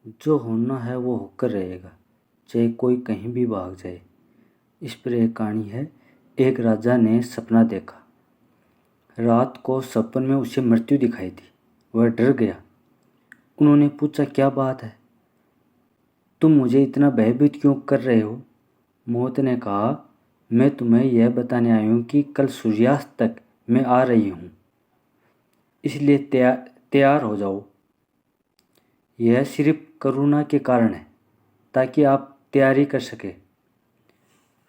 जो होना है वो होकर रहेगा, चाहे कोई कहीं भी भाग जाए। इस पर एक कहानी है। एक राजा ने सपना देखा। रात को सपन में उसे मृत्यु दिखाई दी। वह डर गया। उन्होंने पूछा, क्या बात है, तुम मुझे इतना भयभीत क्यों कर रहे हो? मौत ने कहा, मैं तुम्हें यह बताने आई हूँ कि कल सूर्यास्त तक मैं आ रही हूँ, इसलिए तैयार हो जाओ। यह सिर्फ करुणा के कारण है, ताकि आप तैयारी कर सके।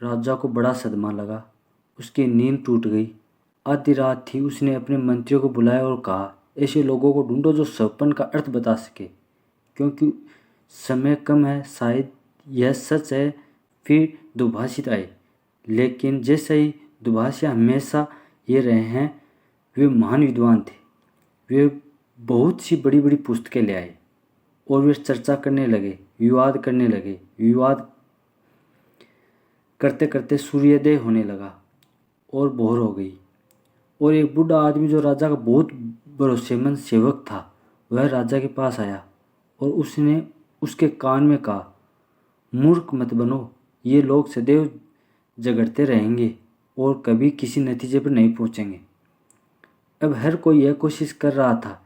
राजा को बड़ा सदमा लगा। उसकी नींद टूट गई। आधी रात थी। उसने अपने मंत्रियों को बुलाया और कहा, ऐसे लोगों को ढूंढो जो सपन का अर्थ बता सके, क्योंकि समय कम है। शायद यह सच है। फिर दुभाषित आए, लेकिन जैसे ही दुभाषिया हमेशा ये रहे हैं, वे महान विद्वान थे। वे बहुत सी बड़ी बड़ी पुस्तकें ले आए और वे चर्चा करने लगे, विवाद करने लगे। विवाद करते करते सूर्योदय होने लगा और भोर हो गई। और एक बूढ़ा आदमी जो राजा का बहुत भरोसेमंद सेवक था, वह राजा के पास आया और उसने उसके कान में कहा, मूर्ख मत बनो। ये लोग सदैव झगड़ते रहेंगे और कभी किसी नतीजे पर नहीं पहुंचेंगे। अब हर कोई यह कोशिश कर रहा था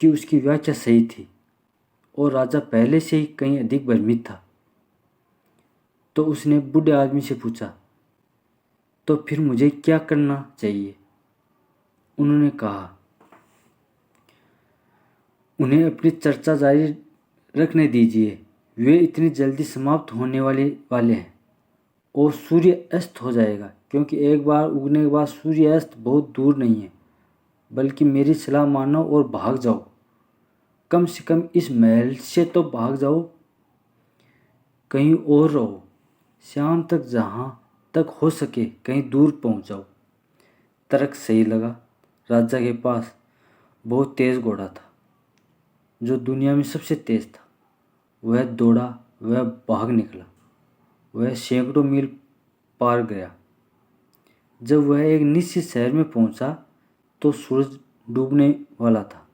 कि उसकी व्याख्या सही थी और राजा पहले से ही कहीं अधिक भ्रमित था। तो उसने बूढ़े आदमी से पूछा, तो फिर मुझे क्या करना चाहिए? उन्होंने कहा, उन्हें अपनी चर्चा जारी रखने दीजिए। वे इतनी जल्दी समाप्त होने वाले हैं और सूर्य अस्त हो जाएगा, क्योंकि एक बार उगने के बाद सूर्य अस्त बहुत दूर नहीं है। बल्कि मेरी सलाह मानो और भाग जाओ। कम से कम इस महल से तो भाग जाओ, कहीं और रहो। शाम तक जहाँ तक हो सके कहीं दूर पहुँच जाओ। तर्क सही लगा। राजा के पास बहुत तेज घोड़ा था, जो दुनिया में सबसे तेज था। वह दौड़ा, वह भाग निकला, वह सैकड़ों मील पार गया। जब वह एक निश्चित शहर में पहुंचा तो सूरज डूबने वाला था।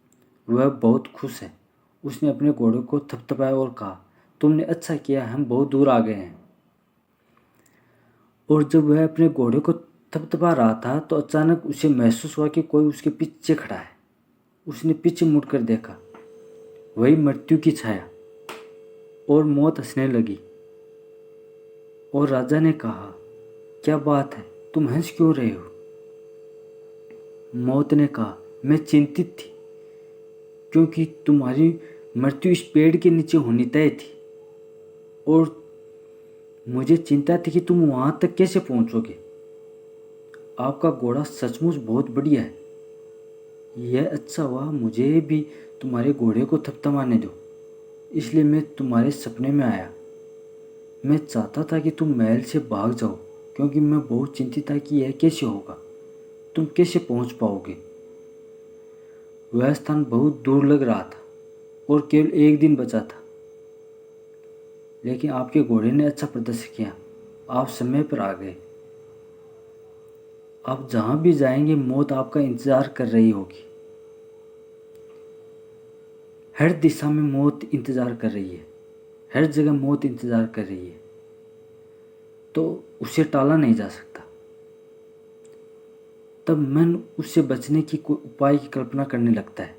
वह बहुत खुश है। उसने अपने घोड़े को थपथपाया और कहा, तुमने अच्छा किया, हम बहुत दूर आ गए हैं। और जब वह अपने घोड़े को थपथपा रहा था तो अचानक उसे महसूस हुआ कि कोई उसके पीछे खड़ा है। उसने पीछे मुड़कर देखा। वही मृत्यु की छाया। और मौत हंसने लगी। और राजा ने कहा, क्या बात है, तुम हंस क्यों रहे हो? मौत ने कहा, मैं चिंतित थी, क्योंकि तुम्हारी मृत्यु इस पेड़ के नीचे होनी तय थी और मुझे चिंता थी कि तुम वहां तक कैसे पहुंचोगे। आपका घोड़ा सचमुच बहुत बढ़िया है। यह अच्छा हुआ मुझे भी तुम्हारे घोड़े को थपथपाने दो, इसलिए मैं तुम्हारे सपने में आया। मैं चाहता था कि तुम महल से भाग जाओ, क्योंकि मैं बहुत चिंतित था कि यह कैसे होगा, तुम कैसे पहुंच पाओगे। वह स्थान बहुत दूर लग रहा था और केवल एक दिन बचा था। लेकिन आपके घोड़े ने अच्छा प्रदर्शन किया। आप समय पर आ गए। आप जहां भी जाएंगे मौत आपका इंतजार कर रही होगी। हर दिशा में मौत इंतजार कर रही है। हर जगह मौत इंतजार कर रही है, तो उसे टाला नहीं जा सकता। तब मन उससे बचने की कोई उपाय की कल्पना करने लगता है।